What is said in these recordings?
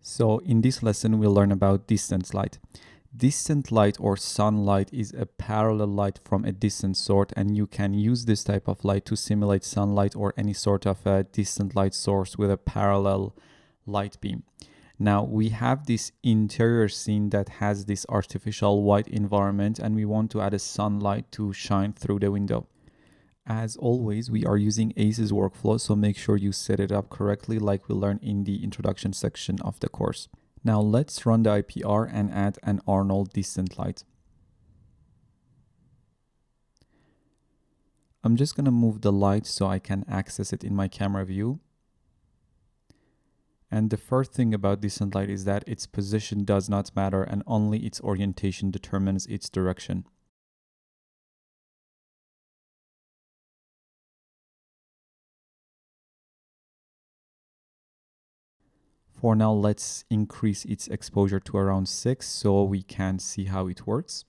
So in this lesson, we'll learn about distant light. Distant light or sunlight is a parallel light from a distant source, and you can use this type of light to simulate sunlight or any sort of a distant light source with a parallel light beam. Now we have this interior scene that has this artificial white environment, and we want to add a sunlight to shine through the window. As always, we are using ACES workflow, so make sure you set it up correctly like we learned in the introduction section of the course. Now let's run the IPR and add an Arnold distant light. I'm just going to move the light so I can access it in my camera view. And the first thing about distant light is that its position does not matter and only its orientation determines its direction. For now, let's increase its exposure to around 6 so we can see how it works.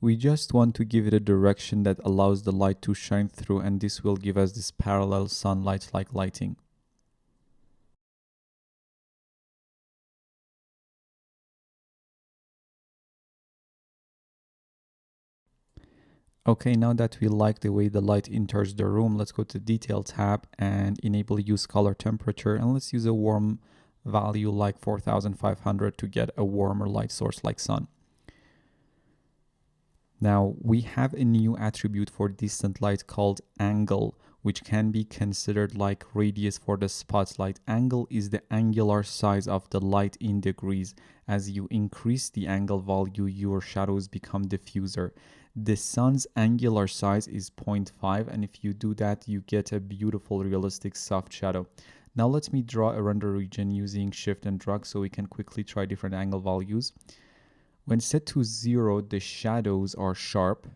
We just want to give it a direction that allows the light to shine through, and this will give us this parallel sunlight-like lighting. Okay, now that we like the way the light enters the room, let's go to the Detail tab and enable Use Color Temperature, and let's use a warm value like 4500 to get a warmer light source like sun. Now we have a new attribute for distant light called angle, which can be considered like radius for the spotlight. Angle is the angular size of the light in degrees. As you increase the angle value, your shadows become diffuser. The sun's angular size is 0.5, and if you do that, you get a beautiful realistic soft shadow. Now let me draw a render region using shift and drag so we can quickly try different angle values. When set to 0, the shadows are sharp.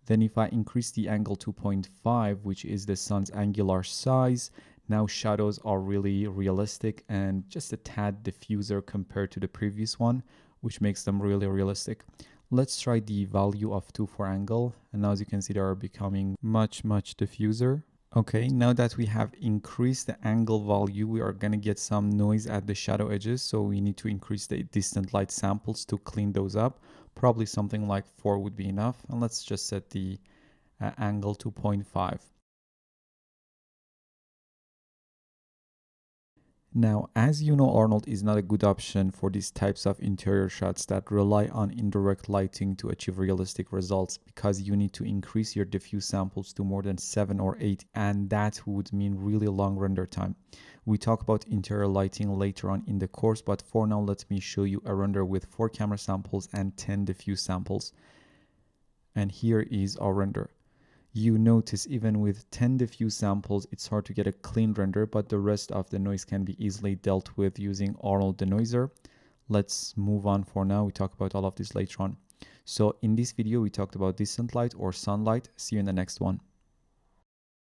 Then if I increase the angle to 0.5, which is the sun's angular size, now shadows are really realistic and just a tad diffuser compared to the previous one, which makes them really realistic. Let's try the value of 2 for angle, and now as you can see they are becoming much diffuser. Okay, now that we have increased the angle value, we are going to get some noise at the shadow edges, so we need to increase the distant light samples to clean those up. Probably something like 4 would be enough, and let's just set the angle to 0.5. Now, as you know, Arnold is not a good option for these types of interior shots that rely on indirect lighting to achieve realistic results, because you need to increase your diffuse samples to more than 7 or 8, and that would mean really long render time. We talk about interior lighting later on in the course, but for now, let me show you a render with 4 camera samples and 10 diffuse samples. And here is our render. You notice even with 10 diffuse samples, it's hard to get a clean render, but the rest of the noise can be easily dealt with using Arnold denoiser. Let's move on for now. We talk about all of this later on. So in this video, we talked about distant light or sunlight. See you in the next one.